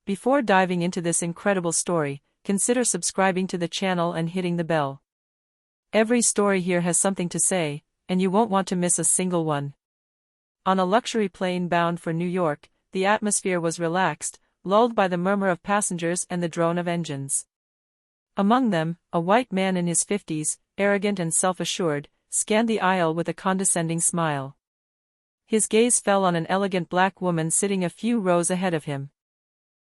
Before diving into this incredible story, consider subscribing to the channel and hitting the bell. Every story here has something to say, and you won't want to miss a single one. On a luxury plane bound for New York, the atmosphere was relaxed, lulled by the murmur of passengers and the drone of engines. Among them, a white man in his 50s, arrogant and self-assured, scanned the aisle with a condescending smile. His gaze fell on an elegant black woman sitting a few rows ahead of him.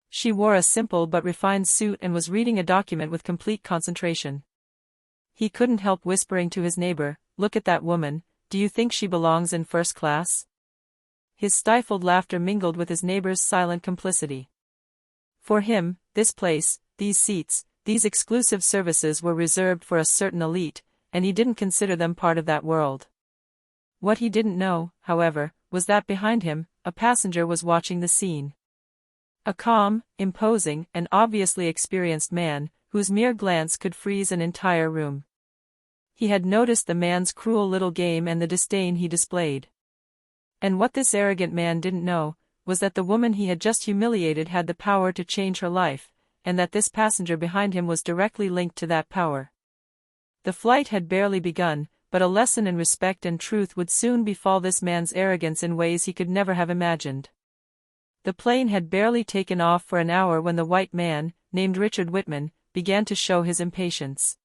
She wore a simple but refined suit and was reading a document with complete concentration. He couldn't help whispering to his neighbor, "Look at that woman, do you think she belongs in first class?" His stifled laughter mingled with his neighbor's silent complicity. For him, this place, these seats, these exclusive services were reserved for a certain elite, and he didn't consider them part of that world. What he didn't know, however, was that behind him, a passenger was watching the scene. A calm, imposing, and obviously experienced man, whose mere glance could freeze an entire room. He had noticed the man's cruel little game and the disdain he displayed. And what this arrogant man didn't know, was that the woman he had just humiliated had the power to change her life, and that this passenger behind him was directly linked to that power. The flight had barely begun, but a lesson in respect and truth would soon befall this man's arrogance in ways he could never have imagined. The plane had barely taken off for an hour when the white man, named Richard Whitman, began to show his impatience.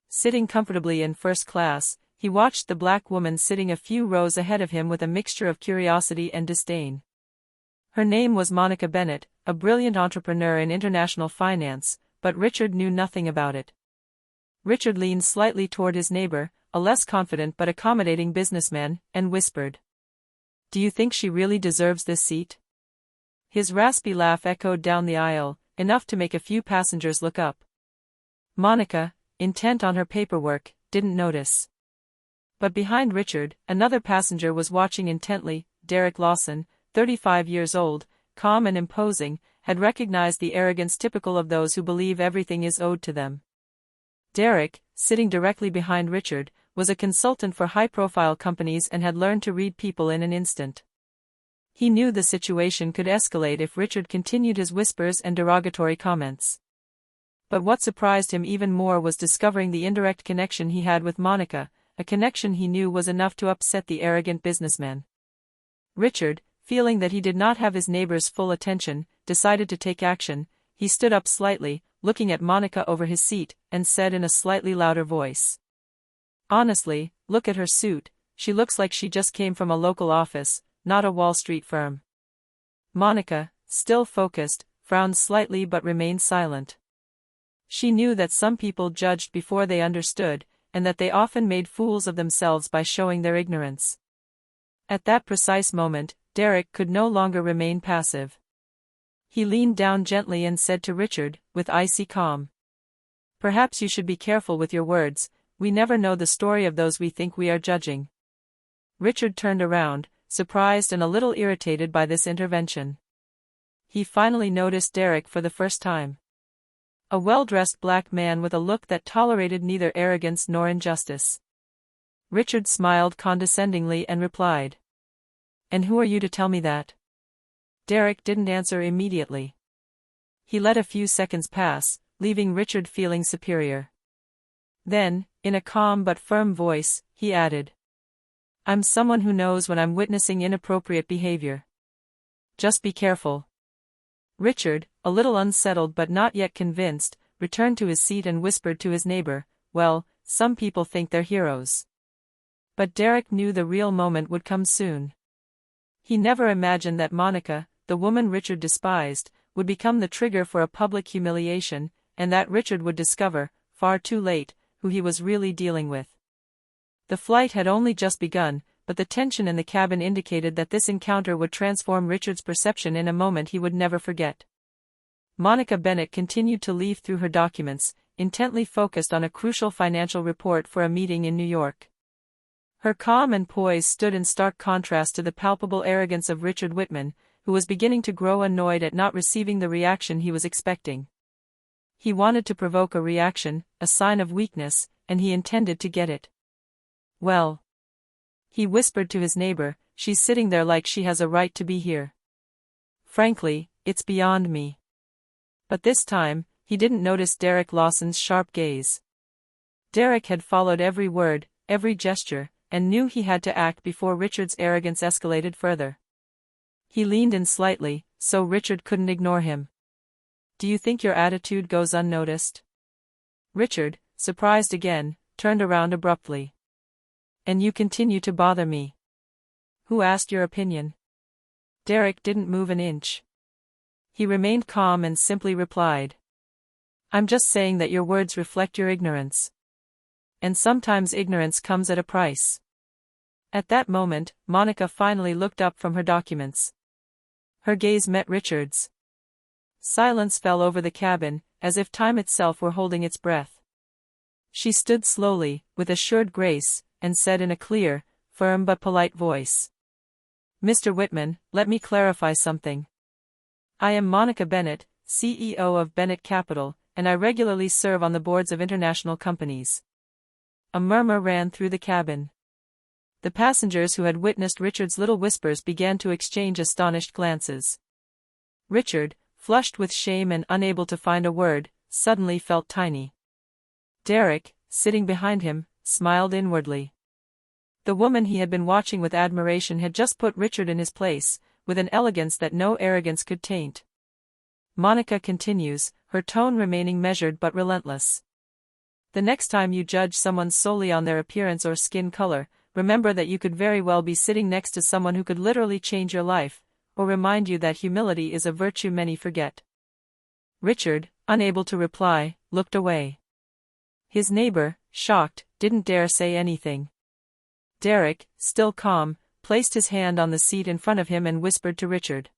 Sitting comfortably in first class, he watched the black woman sitting a few rows ahead of him with a mixture of curiosity and disdain. Her name was Monica Bennett, a brilliant entrepreneur in international finance, but Richard knew nothing about it. Richard leaned slightly toward his neighbor, a less confident but accommodating businessman, and whispered, "Do you think she really deserves this seat?" His raspy laugh echoed down the aisle, enough to make a few passengers look up. Monica, intent on her paperwork, didn't notice. But behind Richard, another passenger was watching intently. Derek Lawson, 35 years old, calm and imposing, had recognized the arrogance typical of those who believe everything is owed to them. Derek, sitting directly behind Richard, was a consultant for high-profile companies and had learned to read people in an instant. He knew the situation could escalate if Richard continued his whispers and derogatory comments. But what surprised him even more was discovering the indirect connection he had with Monica, a connection he knew was enough to upset the arrogant businessman. Richard, feeling that he did not have his neighbor's full attention, decided to take action. He stood up slightly, looking at Monica over his seat, and said in a slightly louder voice, "Honestly, look at her suit, she looks like she just came from a local office, not a Wall Street firm." Monica, still focused, frowned slightly but remained silent. She knew that some people judged before they understood, and that they often made fools of themselves by showing their ignorance. At that precise moment, Derek could no longer remain passive. He leaned down gently and said to Richard, with icy calm, "Perhaps you should be careful with your words, we never know the story of those we think we are judging." Richard turned around, surprised and a little irritated by this intervention. He finally noticed Derek for the first time. A well-dressed black man with a look that tolerated neither arrogance nor injustice. Richard smiled condescendingly and replied, "And who are you to tell me that?" Derek didn't answer immediately. He let a few seconds pass, leaving Richard feeling superior. Then, in a calm but firm voice, he added, "I'm someone who knows when I'm witnessing inappropriate behavior. Just be careful." Richard, a little unsettled but not yet convinced, returned to his seat and whispered to his neighbor, "Well, some people think they're heroes." But Derek knew the real moment would come soon. He never imagined that Monica, the woman Richard despised, would become the trigger for a public humiliation, and that Richard would discover, far too late, who he was really dealing with. The flight had only just begun, but the tension in the cabin indicated that this encounter would transform Richard's perception in a moment he would never forget. Monica Bennett continued to leaf through her documents, intently focused on a crucial financial report for a meeting in New York. Her calm and poise stood in stark contrast to the palpable arrogance of Richard Whitman, who was beginning to grow annoyed at not receiving the reaction he was expecting. He wanted to provoke a reaction, a sign of weakness, and he intended to get it. "Well," he whispered to his neighbor, "she's sitting there like she has a right to be here. Frankly, it's beyond me." But this time, he didn't notice Derek Lawson's sharp gaze. Derek had followed every word, every gesture, and knew he had to act before Richard's arrogance escalated further. He leaned in slightly, so Richard couldn't ignore him. "Do you think your attitude goes unnoticed?" Richard, surprised again, turned around abruptly. "And you continue to bother me. Who asked your opinion?" Derek didn't move an inch. He remained calm and simply replied, "I'm just saying that your words reflect your ignorance. And sometimes ignorance comes at a price." At that moment, Monica finally looked up from her documents. Her gaze met Richard's. Silence fell over the cabin, as if time itself were holding its breath. She stood slowly, with assured grace, and said in a clear, firm but polite voice, "Mr. Whitman, let me clarify something. I am Monica Bennett, CEO of Bennett Capital, and I regularly serve on the boards of international companies." A murmur ran through the cabin. The passengers who had witnessed Richard's little whispers began to exchange astonished glances. Richard, flushed with shame and unable to find a word, suddenly felt tiny. Derek, sitting behind him, smiled inwardly. The woman he had been watching with admiration had just put Richard in his place, with an elegance that no arrogance could taint. Monica continues, her tone remaining measured but relentless. "The next time you judge someone solely on their appearance or skin color, remember that you could very well be sitting next to someone who could literally change your life, or remind you that humility is a virtue many forget." Richard, unable to reply, looked away. His neighbor, shocked, didn't dare say anything. Derek, still calm, placed his hand on the seat in front of him and whispered to Richard,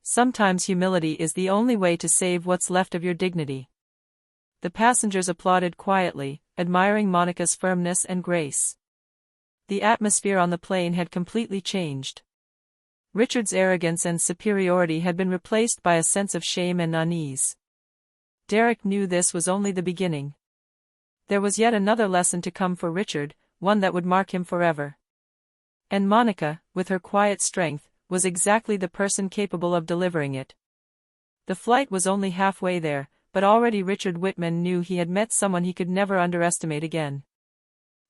"Sometimes humility is the only way to save what's left of your dignity." The passengers applauded quietly, admiring Monica's firmness and grace. The atmosphere on the plane had completely changed. Richard's arrogance and superiority had been replaced by a sense of shame and unease. Derek knew this was only the beginning. There was yet another lesson to come for Richard, one that would mark him forever. And Monica, with her quiet strength, was exactly the person capable of delivering it. The flight was only halfway there, but already Richard Whitman knew he had met someone he could never underestimate again.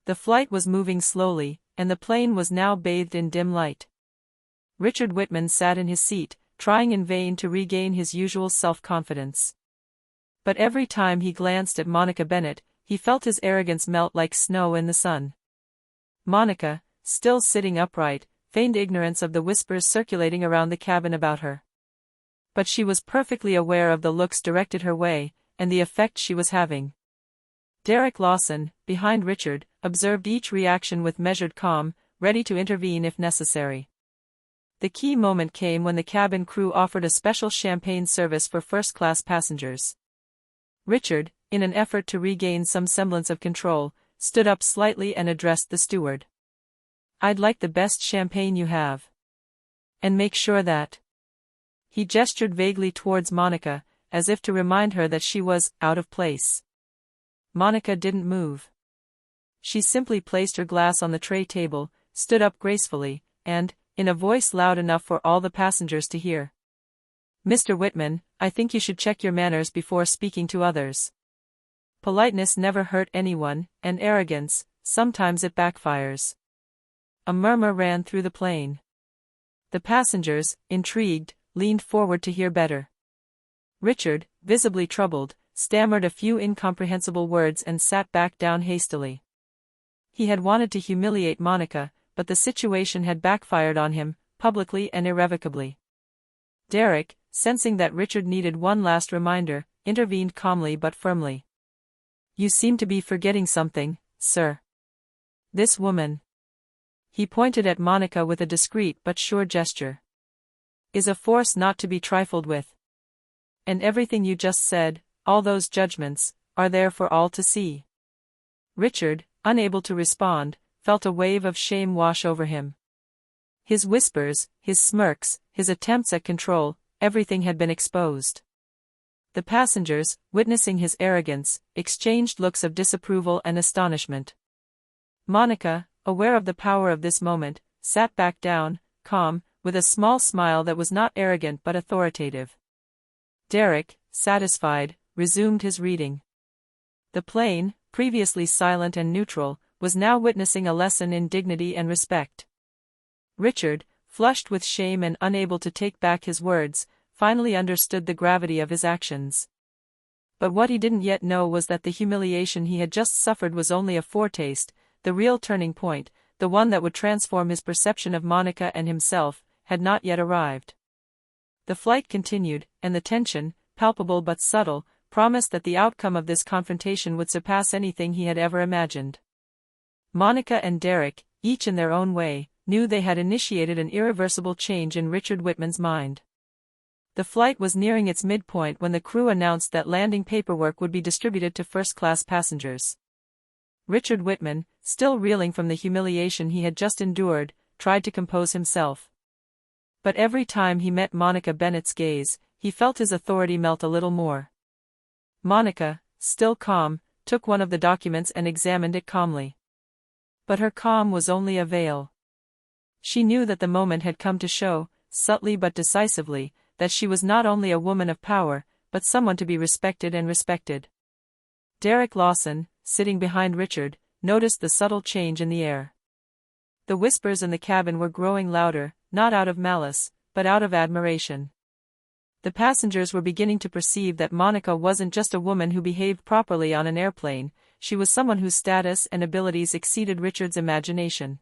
The flight was moving slowly, and the plane was now bathed in dim light. Richard Whitman sat in his seat, trying in vain to regain his usual self-confidence. But every time he glanced at Monica Bennett, he felt his arrogance melt like snow in the sun. Monica, still sitting upright, feigned ignorance of the whispers circulating around the cabin about her. But she was perfectly aware of the looks directed her way, and the effect she was having. Derek Lawson, behind Richard, observed each reaction with measured calm, ready to intervene if necessary. The key moment came when the cabin crew offered a special champagne service for first-class passengers. Richard, in an effort to regain some semblance of control, stood up slightly and addressed the steward. "I'd like the best champagne you have. And make sure that..." He gestured vaguely towards Monica, as if to remind her that she was out of place. Monica didn't move. She simply placed her glass on the tray table, stood up gracefully, and, in a voice loud enough for all the passengers to hear, "Mr. Whitman, I think you should check your manners before speaking to others. Politeness never hurt anyone, and arrogance, sometimes it backfires." A murmur ran through the plane. The passengers, intrigued, leaned forward to hear better. Richard, visibly troubled, stammered a few incomprehensible words and sat back down hastily. He had wanted to humiliate Monica, but the situation had backfired on him, publicly and irrevocably. Derek, sensing that Richard needed one last reminder, intervened calmly but firmly. "You seem to be forgetting something, sir. This woman," he pointed at Monica with a discreet but sure gesture, "is a force not to be trifled with. And everything you just said, all those judgments, are there for all to see." Richard, unable to respond, felt a wave of shame wash over him. His whispers, his smirks, his attempts at control, everything had been exposed. The passengers, witnessing his arrogance, exchanged looks of disapproval and astonishment. Monica, aware of the power of this moment, sat back down, calm, with a small smile that was not arrogant but authoritative. Derek, satisfied, resumed his reading. The plane, previously silent and neutral, was now witnessing a lesson in dignity and respect. Richard, flushed with shame and unable to take back his words, finally understood the gravity of his actions. But what he didn't yet know was that the humiliation he had just suffered was only a foretaste. The real turning point, the one that would transform his perception of Monica and himself, had not yet arrived. The flight continued, and the tension, palpable but subtle, promised that the outcome of this confrontation would surpass anything he had ever imagined. Monica and Derek, each in their own way, knew they had initiated an irreversible change in Richard Whitman's mind. The flight was nearing its midpoint when the crew announced that landing paperwork would be distributed to first-class passengers. Richard Whitman, still reeling from the humiliation he had just endured, tried to compose himself. But every time he met Monica Bennett's gaze, he felt his authority melt a little more. Monica, still calm, took one of the documents and examined it calmly. But her calm was only a veil. She knew that the moment had come to show, subtly but decisively, that she was not only a woman of power, but someone to be respected and respected. Derek Lawson, sitting behind Richard, noticed the subtle change in the air. The whispers in the cabin were growing louder, not out of malice, but out of admiration. The passengers were beginning to perceive that Monica wasn't just a woman who behaved properly on an airplane, she was someone whose status and abilities exceeded Richard's imagination.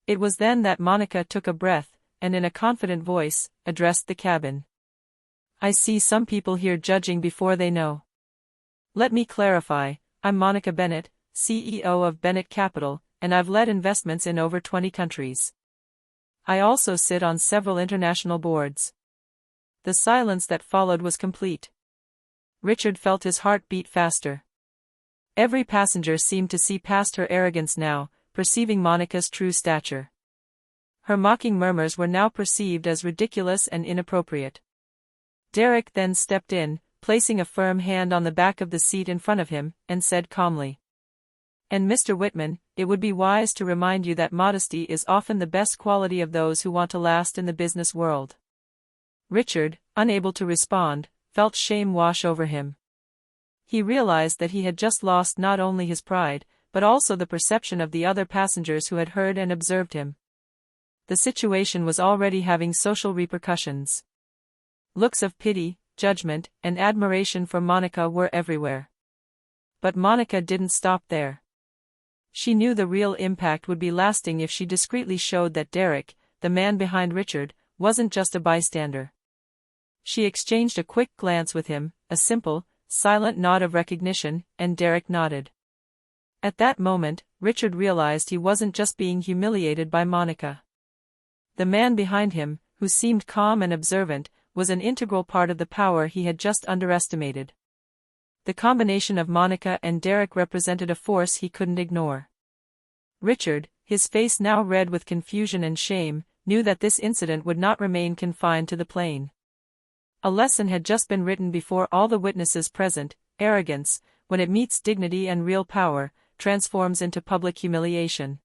It was then that Monica took a breath, and in a confident voice, addressed the cabin. "I see some people here judging before they know. Let me clarify, I'm Monica Bennett, CEO of Bennett Capital, and I've led investments in over 20 countries. I also sit on several international boards." The silence that followed was complete. Richard felt his heart beat faster. Every passenger seemed to see past her arrogance now, perceiving Monica's true stature. Her mocking murmurs were now perceived as ridiculous and inappropriate. Derek then stepped in, placing a firm hand on the back of the seat in front of him, and said calmly, "And Mr. Whitman, it would be wise to remind you that modesty is often the best quality of those who want to last in the business world." Richard, unable to respond, felt shame wash over him. He realized that he had just lost not only his pride, but also the perception of the other passengers who had heard and observed him. The situation was already having social repercussions. Looks of pity, judgment, and admiration for Monica were everywhere. But Monica didn't stop there. She knew the real impact would be lasting if she discreetly showed that Derek, the man behind Richard, wasn't just a bystander. She exchanged a quick glance with him, a simple, silent nod of recognition, and Derek nodded. At that moment, Richard realized he wasn't just being humiliated by Monica. The man behind him, who seemed calm and observant, was an integral part of the power he had just underestimated. The combination of Monica and Derek represented a force he couldn't ignore. Richard, his face now red with confusion and shame, knew that this incident would not remain confined to the plane. A lesson had just been written before all the witnesses present: arrogance, when it meets dignity and real power, transforms into public humiliation.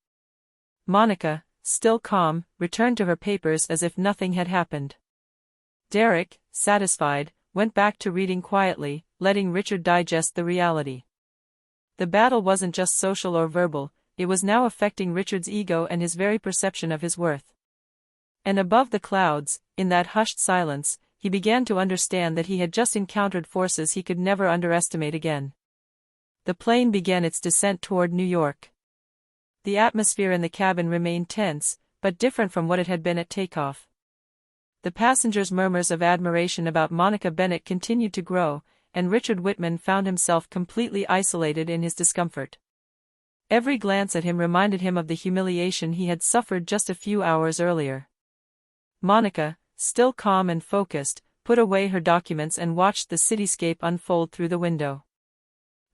Monica, still calm, returned to her papers as if nothing had happened. Derek, satisfied, went back to reading quietly, letting Richard digest the reality. The battle wasn't just social or verbal, it was now affecting Richard's ego and his very perception of his worth. And above the clouds, in that hushed silence, he began to understand that he had just encountered forces he could never underestimate again. The plane began its descent toward New York. The atmosphere in the cabin remained tense, but different from what it had been at takeoff. The passengers' murmurs of admiration about Monica Bennett continued to grow, and Richard Whitman found himself completely isolated in his discomfort. Every glance at him reminded him of the humiliation he had suffered just a few hours earlier. Monica, still calm and focused, put away her documents and watched the cityscape unfold through the window.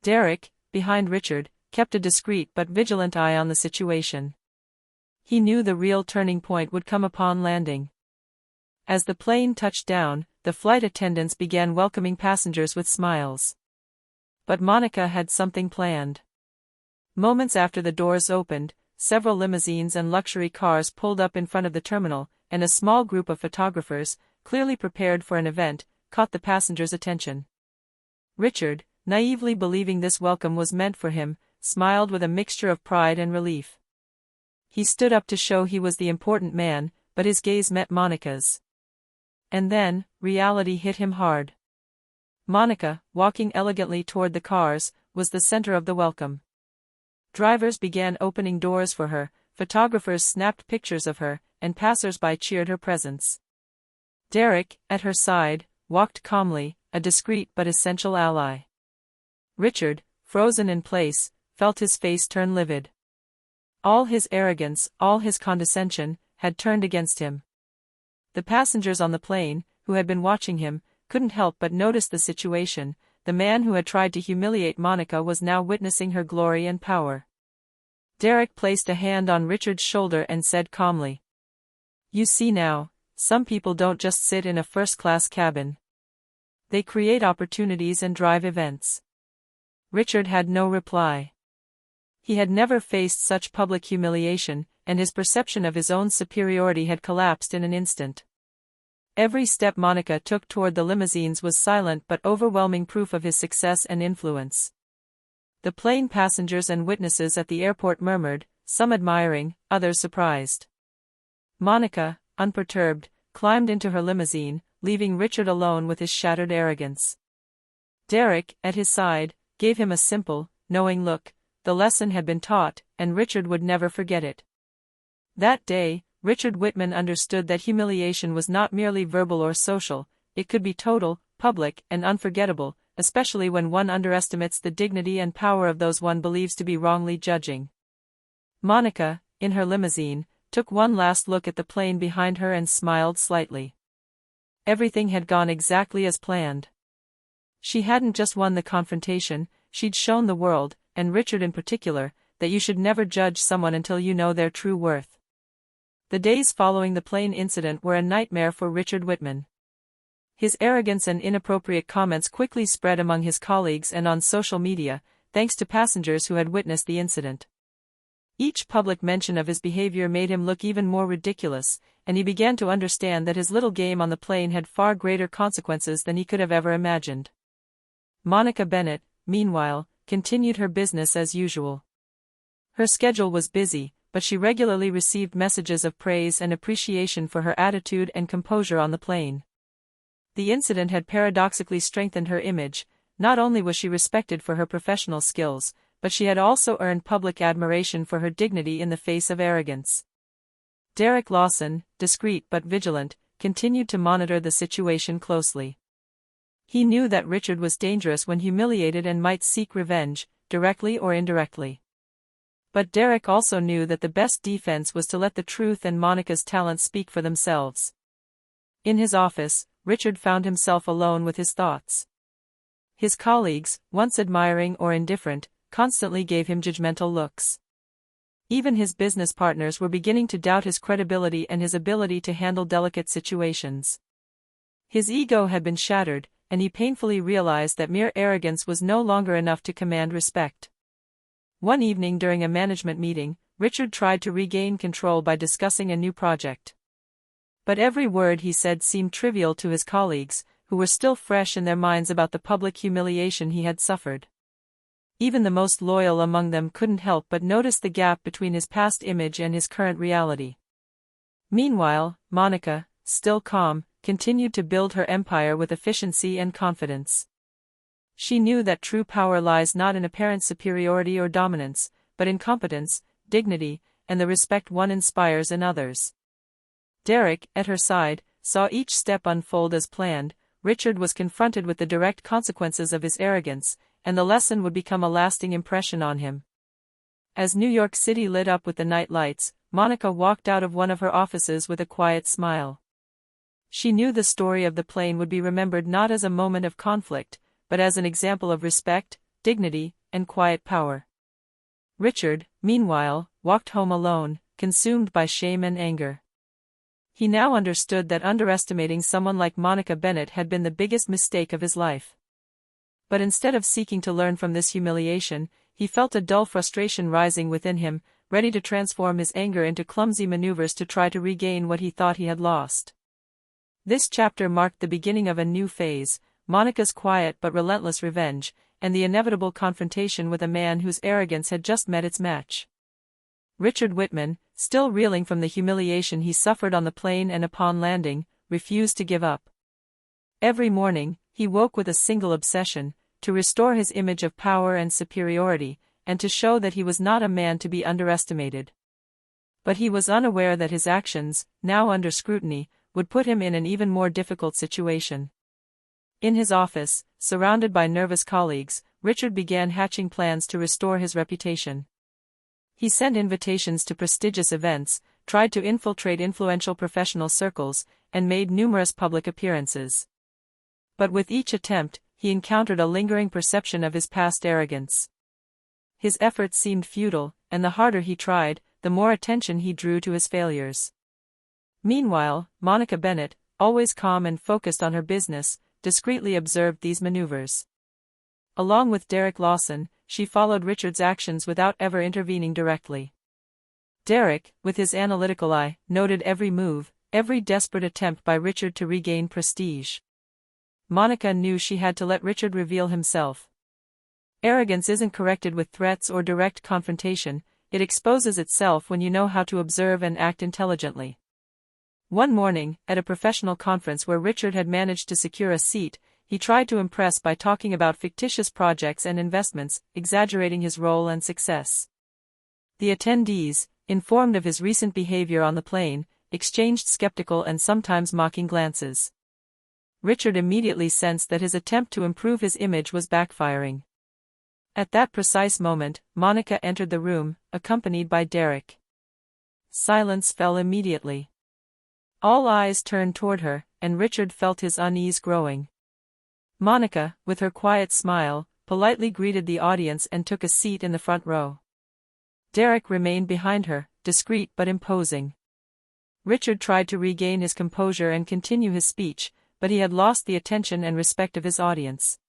Derek, behind Richard, kept a discreet but vigilant eye on the situation. He knew the real turning point would come upon landing. As the plane touched down, the flight attendants began welcoming passengers with smiles. But Monica had something planned. Moments after the doors opened, several limousines and luxury cars pulled up in front of the terminal, and a small group of photographers, clearly prepared for an event, caught the passenger's attention. Richard, naively believing this welcome was meant for him, smiled with a mixture of pride and relief. He stood up to show he was the important man, but his gaze met Monica's. And then, reality hit him hard. Monica, walking elegantly toward the cars, was the center of the welcome. Drivers began opening doors for her, photographers snapped pictures of her, and passers-by cheered her presence. Derek, at her side, walked calmly, a discreet but essential ally. Richard, frozen in place, felt his face turn livid. All his arrogance, all his condescension, had turned against him. The passengers on the plane, who had been watching him, couldn't help but notice the situation. The man who had tried to humiliate Monica was now witnessing her glory and power. Derek placed a hand on Richard's shoulder and said calmly, "You see now, some people don't just sit in a first-class cabin. They create opportunities and drive events." Richard had no reply. He had never faced such public humiliation, and his perception of his own superiority had collapsed in an instant. Every step Monica took toward the limousines was silent but overwhelming proof of his success and influence. The plane passengers and witnesses at the airport murmured, some admiring, others surprised. Monica, unperturbed, climbed into her limousine, leaving Richard alone with his shattered arrogance. Derek, at his side, gave him a simple, knowing look. The lesson had been taught, and Richard would never forget it. That day, Richard Whitman understood that humiliation was not merely verbal or social, it could be total, public, and unforgettable, especially when one underestimates the dignity and power of those one believes to be wrongly judging. Monica, in her limousine, took one last look at the plane behind her and smiled slightly. Everything had gone exactly as planned. She hadn't just won the confrontation, she'd shown the world, and Richard in particular, that you should never judge someone until you know their true worth. The days following the plane incident were a nightmare for Richard Whitman. His arrogance and inappropriate comments quickly spread among his colleagues and on social media, thanks to passengers who had witnessed the incident. Each public mention of his behavior made him look even more ridiculous, and he began to understand that his little game on the plane had far greater consequences than he could have ever imagined. Monica Bennett, meanwhile, continued her business as usual. Her schedule was busy, but she regularly received messages of praise and appreciation for her attitude and composure on the plane. The incident had paradoxically strengthened her image. Not only was she respected for her professional skills, but she had also earned public admiration for her dignity in the face of arrogance. Derek Lawson, discreet but vigilant, continued to monitor the situation closely. He knew that Richard was dangerous when humiliated and might seek revenge, directly or indirectly. But Derek also knew that the best defense was to let the truth and Monica's talent speak for themselves. In his office, Richard found himself alone with his thoughts. His colleagues, once admiring or indifferent, constantly gave him judgmental looks. Even his business partners were beginning to doubt his credibility and his ability to handle delicate situations. His ego had been shattered, and he painfully realized that mere arrogance was no longer enough to command respect. One evening during a management meeting, Richard tried to regain control by discussing a new project. But every word he said seemed trivial to his colleagues, who were still fresh in their minds about the public humiliation he had suffered. Even the most loyal among them couldn't help but notice the gap between his past image and his current reality. Meanwhile, Monica, still calm, continued to build her empire with efficiency and confidence. She knew that true power lies not in apparent superiority or dominance, but in competence, dignity, and the respect one inspires in others. Derek, at her side, saw each step unfold as planned. Richard was confronted with the direct consequences of his arrogance, and the lesson would become a lasting impression on him. As New York City lit up with the night lights, Monica walked out of one of her offices with a quiet smile. She knew the story of the plane would be remembered not as a moment of conflict, but as an example of respect, dignity, and quiet power. Richard, meanwhile, walked home alone, consumed by shame and anger. He now understood that underestimating someone like Monica Bennett had been the biggest mistake of his life. But instead of seeking to learn from this humiliation, he felt a dull frustration rising within him, ready to transform his anger into clumsy maneuvers to try to regain what he thought he had lost. This chapter marked the beginning of a new phase, Monica's quiet but relentless revenge, and the inevitable confrontation with a man whose arrogance had just met its match. Richard Whitman, still reeling from the humiliation he suffered on the plane and upon landing, refused to give up. Every morning, he woke with a single obsession: to restore his image of power and superiority, and to show that he was not a man to be underestimated. But he was unaware that his actions, now under scrutiny, would put him in an even more difficult situation. In his office, surrounded by nervous colleagues, Richard began hatching plans to restore his reputation. He sent invitations to prestigious events, tried to infiltrate influential professional circles, and made numerous public appearances. But with each attempt, he encountered a lingering perception of his past arrogance. His efforts seemed futile, and the harder he tried, the more attention he drew to his failures. Meanwhile, Monica Bennett, always calm and focused on her business, discreetly observed these maneuvers. Along with Derek Lawson, she followed Richard's actions without ever intervening directly. Derek, with his analytical eye, noted every move, every desperate attempt by Richard to regain prestige. Monica knew she had to let Richard reveal himself. Arrogance isn't corrected with threats or direct confrontation, it exposes itself when you know how to observe and act intelligently. One morning, at a professional conference where Richard had managed to secure a seat, he tried to impress by talking about fictitious projects and investments, exaggerating his role and success. The attendees, informed of his recent behavior on the plane, exchanged skeptical and sometimes mocking glances. Richard immediately sensed that his attempt to improve his image was backfiring. At that precise moment, Monica entered the room, accompanied by Derek. Silence fell immediately. All eyes turned toward her, and Richard felt his unease growing. Monica, with her quiet smile, politely greeted the audience and took a seat in the front row. Derek remained behind her, discreet but imposing. Richard tried to regain his composure and continue his speech, but he had lost the attention and respect of his audience.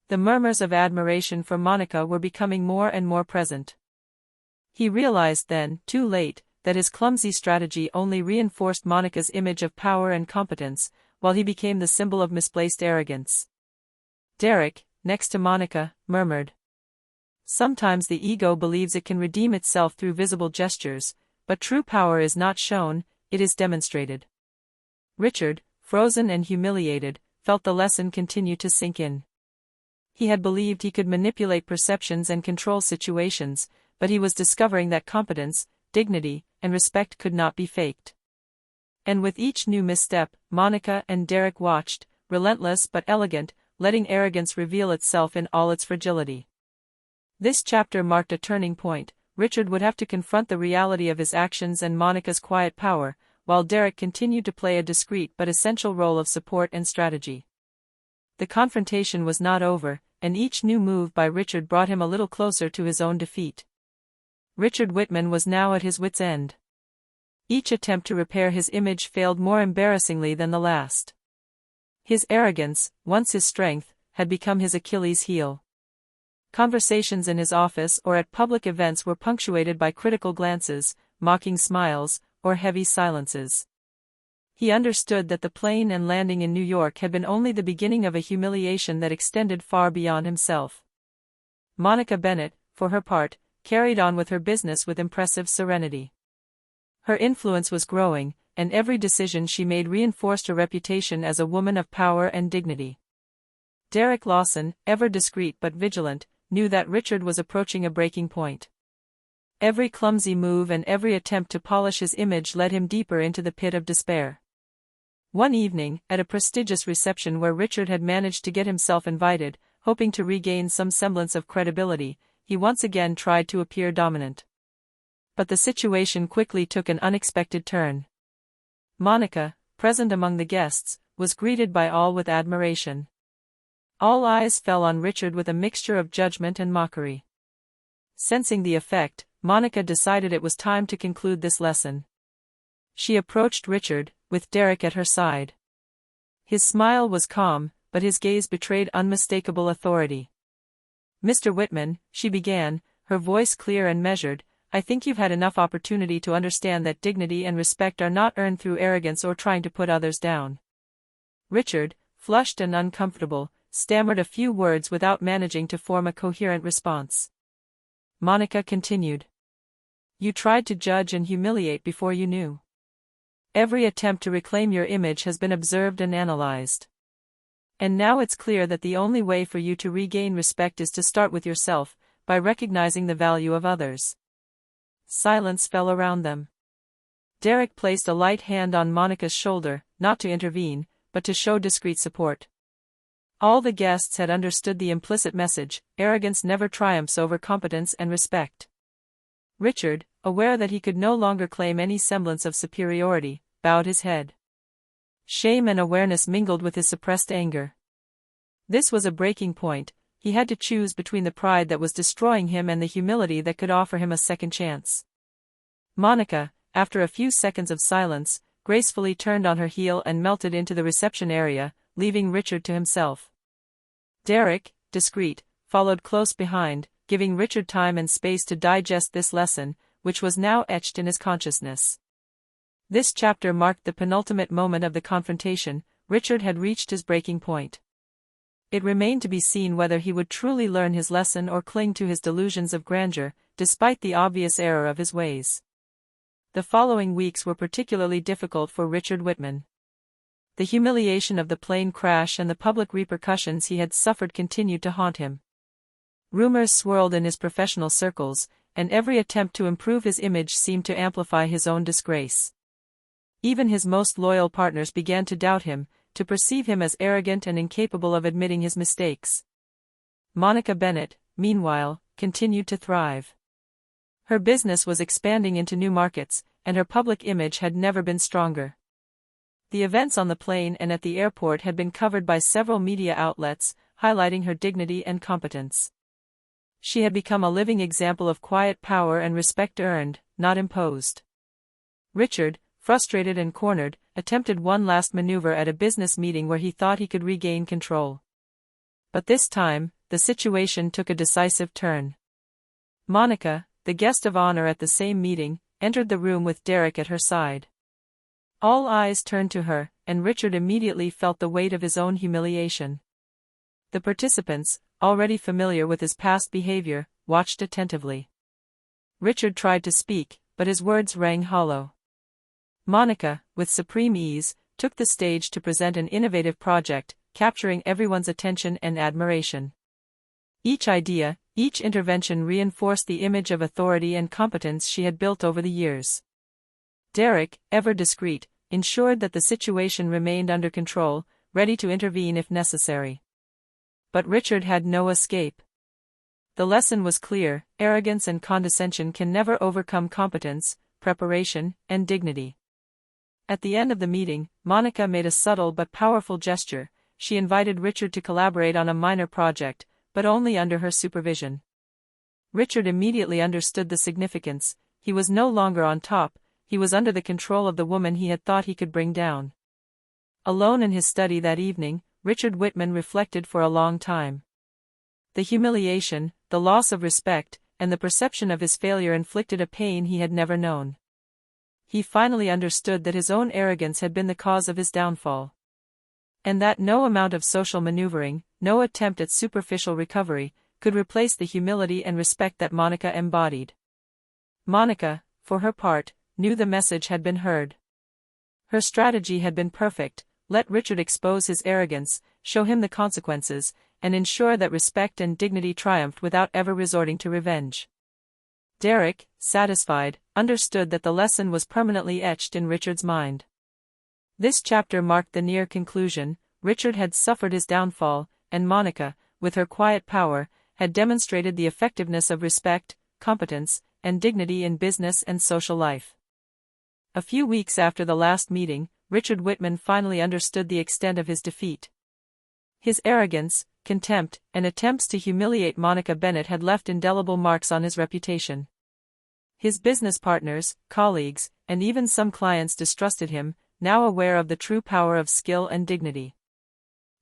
The murmurs of admiration for Monica were becoming more and more present. He realized then, too late, that his clumsy strategy only reinforced Monica's image of power and competence, while he became the symbol of misplaced arrogance. Derek, next to Monica, murmured, "Sometimes the ego believes it can redeem itself through visible gestures, but true power is not shown, it is demonstrated." Richard, frozen and humiliated, felt the lesson continue to sink in. He had believed he could manipulate perceptions and control situations, but he was discovering that competence, dignity, and respect could not be faked. And with each new misstep, Monica and Derek watched, relentless but elegant, letting arrogance reveal itself in all its fragility. This chapter marked a turning point. Richard would have to confront the reality of his actions and Monica's quiet power, while Derek continued to play a discreet but essential role of support and strategy. The confrontation was not over, and each new move by Richard brought him a little closer to his own defeat. Richard Whitman was now at his wits' end. Each attempt to repair his image failed more embarrassingly than the last. His arrogance, once his strength, had become his Achilles' heel. Conversations in his office or at public events were punctuated by critical glances, mocking smiles, or heavy silences. He understood that the plane and landing in New York had been only the beginning of a humiliation that extended far beyond himself. Monica Bennett, for her part, carried on with her business with impressive serenity. Her influence was growing, and every decision she made reinforced her reputation as a woman of power and dignity. Derek Lawson, ever discreet but vigilant, knew that Richard was approaching a breaking point. Every clumsy move and every attempt to polish his image led him deeper into the pit of despair. One evening, at a prestigious reception where Richard had managed to get himself invited, hoping to regain some semblance of credibility, he once again tried to appear dominant. But the situation quickly took an unexpected turn. Monica, present among the guests, was greeted by all with admiration. All eyes fell on Richard with a mixture of judgment and mockery. Sensing the effect, Monica decided it was time to conclude this lesson. She approached Richard, with Derek at her side. His smile was calm, but his gaze betrayed unmistakable authority. "Mr. Whitman," she began, her voice clear and measured, "I think you've had enough opportunity to understand that dignity and respect are not earned through arrogance or trying to put others down. Richard, flushed and uncomfortable, stammered a few words without managing to form a coherent response. Monica continued. You tried to judge and humiliate before you knew. Every attempt to reclaim your image has been observed and analyzed. And now it's clear that the only way for you to regain respect is to start with yourself, by recognizing the value of others. Silence fell around them. Derek placed a light hand on Monica's shoulder, not to intervene, but to show discreet support. All the guests had understood the implicit message: arrogance never triumphs over competence and respect. Richard, aware that he could no longer claim any semblance of superiority, bowed his head. Shame and awareness mingled with his suppressed anger. This was a breaking point. He had to choose between the pride that was destroying him and the humility that could offer him a second chance. Monica, after a few seconds of silence, gracefully turned on her heel and melted into the reception area, leaving Richard to himself. Derek, discreet, followed close behind, giving Richard time and space to digest this lesson, which was now etched in his consciousness. This chapter marked the penultimate moment of the confrontation. Richard had reached his breaking point. It remained to be seen whether he would truly learn his lesson or cling to his delusions of grandeur, despite the obvious error of his ways. The following weeks were particularly difficult for Richard Whitman. The humiliation of the plane crash and the public repercussions he had suffered continued to haunt him. Rumors swirled in his professional circles, and every attempt to improve his image seemed to amplify his own disgrace. Even his most loyal partners began to doubt him, to perceive him as arrogant and incapable of admitting his mistakes. Monica Bennett, meanwhile, continued to thrive. Her business was expanding into new markets, and her public image had never been stronger. The events on the plane and at the airport had been covered by several media outlets, highlighting her dignity and competence. She had become a living example of quiet power and respect earned, not imposed. Richard, frustrated and cornered, attempted one last maneuver at a business meeting where he thought he could regain control. But this time, the situation took a decisive turn. Monica, the guest of honor at the same meeting, entered the room with Derek at her side. All eyes turned to her, and Richard immediately felt the weight of his own humiliation. The participants, already familiar with his past behavior, watched attentively. Richard tried to speak, but his words rang hollow. Monica, with supreme ease, took the stage to present an innovative project, capturing everyone's attention and admiration. Each idea, each intervention reinforced the image of authority and competence she had built over the years. Derek, ever discreet, ensured that the situation remained under control, ready to intervene if necessary. But Richard had no escape. The lesson was clear: arrogance and condescension can never overcome competence, preparation, and dignity. At the end of the meeting, Monica made a subtle but powerful gesture. She invited Richard to collaborate on a minor project, but only under her supervision. Richard immediately understood the significance. He was no longer on top, he was under the control of the woman he had thought he could bring down. Alone in his study that evening, Richard Whitman reflected for a long time. The humiliation, the loss of respect, and the perception of his failure inflicted a pain he had never known. He finally understood that his own arrogance had been the cause of his downfall. And that no amount of social maneuvering, no attempt at superficial recovery, could replace the humility and respect that Monica embodied. Monica, for her part, knew the message had been heard. Her strategy had been perfect: let Richard expose his arrogance, show him the consequences, and ensure that respect and dignity triumphed without ever resorting to revenge. Derek, satisfied, understood that the lesson was permanently etched in Richard's mind. This chapter marked the near conclusion. Richard had suffered his downfall, and Monica, with her quiet power, had demonstrated the effectiveness of respect, competence, and dignity in business and social life. A few weeks after the last meeting, Richard Whitman finally understood the extent of his defeat. His arrogance, contempt, and attempts to humiliate Monica Bennett had left indelible marks on his reputation. His business partners, colleagues, and even some clients distrusted him, now aware of the true power of skill and dignity.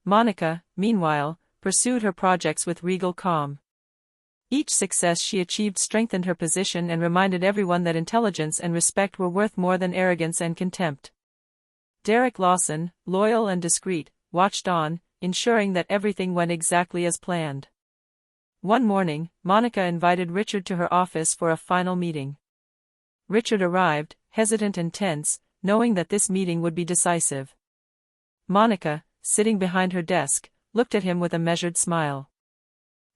Monica, meanwhile, pursued her projects with regal calm. Each success she achieved strengthened her position and reminded everyone that intelligence and respect were worth more than arrogance and contempt. Derek Lawson, loyal and discreet, watched on, ensuring that everything went exactly as planned. One morning, Monica invited Richard to her office for a final meeting. Richard arrived, hesitant and tense, knowing that this meeting would be decisive. Monica, sitting behind her desk, looked at him with a measured smile.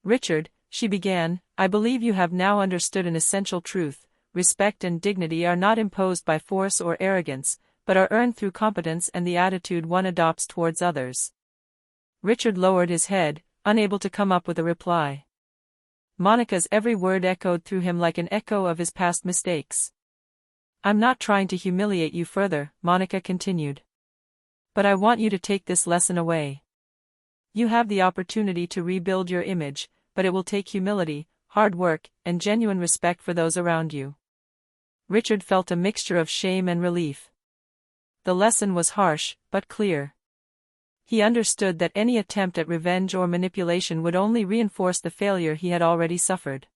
"Richard," she began, "I believe you have now understood an essential truth. Respect and dignity are not imposed by force or arrogance, but are earned through competence and the attitude one adopts towards others." Richard lowered his head, unable to come up with a reply. Monica's every word echoed through him like an echo of his past mistakes. "I'm not trying to humiliate you further," Monica continued. "But I want you to take this lesson away. You have the opportunity to rebuild your image, but it will take humility, hard work, and genuine respect for those around you." Richard felt a mixture of shame and relief. The lesson was harsh, but clear. He understood that any attempt at revenge or manipulation would only reinforce the failure he had already suffered.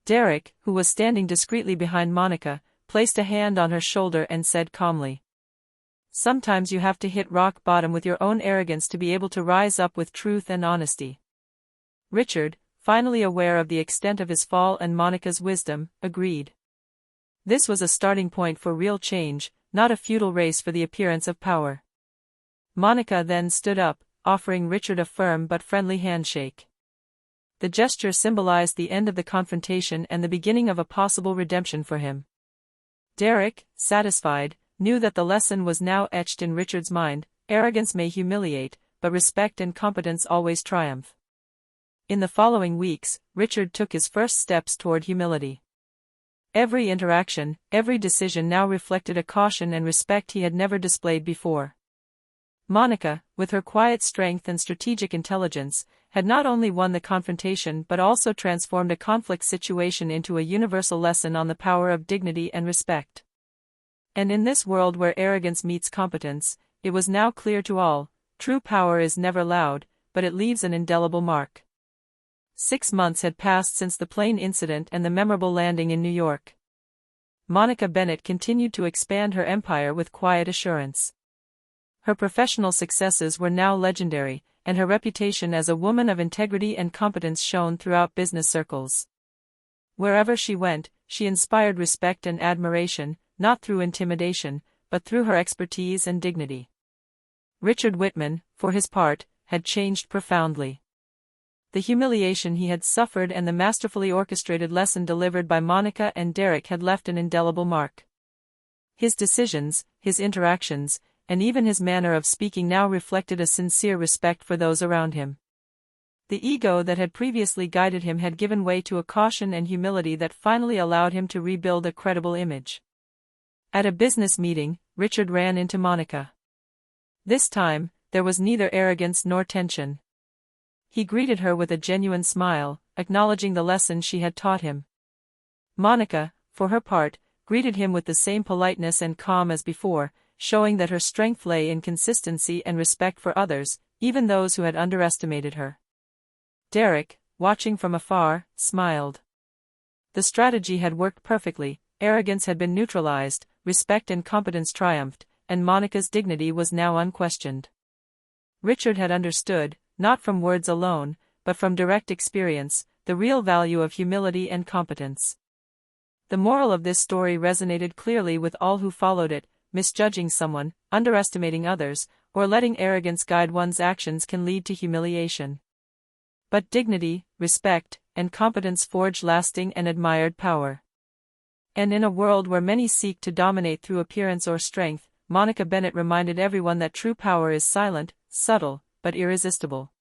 Derek, who was standing discreetly behind Monica, placed a hand on her shoulder and said calmly, "Sometimes you have to hit rock bottom with your own arrogance to be able to rise up with truth and honesty." Richard, finally aware of the extent of his fall and Monica's wisdom, agreed. This was a starting point for real change, not a futile race for the appearance of power. Monica then stood up, offering Richard a firm but friendly handshake. The gesture symbolized the end of the confrontation and the beginning of a possible redemption for him. Derek, satisfied, knew that the lesson was now etched in Richard's mind: arrogance may humiliate, but respect and competence always triumph. In the following weeks, Richard took his first steps toward humility. Every interaction, every decision now reflected a caution and respect he had never displayed before. Monica, with her quiet strength and strategic intelligence, had not only won the confrontation but also transformed a conflict situation into a universal lesson on the power of dignity and respect. And in this world where arrogance meets competence, it was now clear to all: true power is never loud, but it leaves an indelible mark. 6 months had passed since the plane incident and the memorable landing in New York. Monica Bennett continued to expand her empire with quiet assurance. Her professional successes were now legendary, and her reputation as a woman of integrity and competence shone throughout business circles. Wherever she went, she inspired respect and admiration, not through intimidation, but through her expertise and dignity. Richard Whitman, for his part, had changed profoundly. The humiliation he had suffered and the masterfully orchestrated lesson delivered by Monica and Derek had left an indelible mark. His decisions, his interactions, and even his manner of speaking now reflected a sincere respect for those around him. The ego that had previously guided him had given way to a caution and humility that finally allowed him to rebuild a credible image. At a business meeting, Richard ran into Monica. This time, there was neither arrogance nor tension. He greeted her with a genuine smile, acknowledging the lesson she had taught him. Monica, for her part, greeted him with the same politeness and calm as before, showing that her strength lay in consistency and respect for others, even those who had underestimated her. Derek, watching from afar, smiled. The strategy had worked perfectly: arrogance had been neutralized, respect and competence triumphed, and Monica's dignity was now unquestioned. Richard had understood, not from words alone, but from direct experience, the real value of humility and competence. The moral of this story resonated clearly with all who followed it: misjudging someone, underestimating others, or letting arrogance guide one's actions can lead to humiliation. But dignity, respect, and competence forge lasting and admired power. And in a world where many seek to dominate through appearance or strength, Monica Bennett reminded everyone that true power is silent, subtle, but irresistible.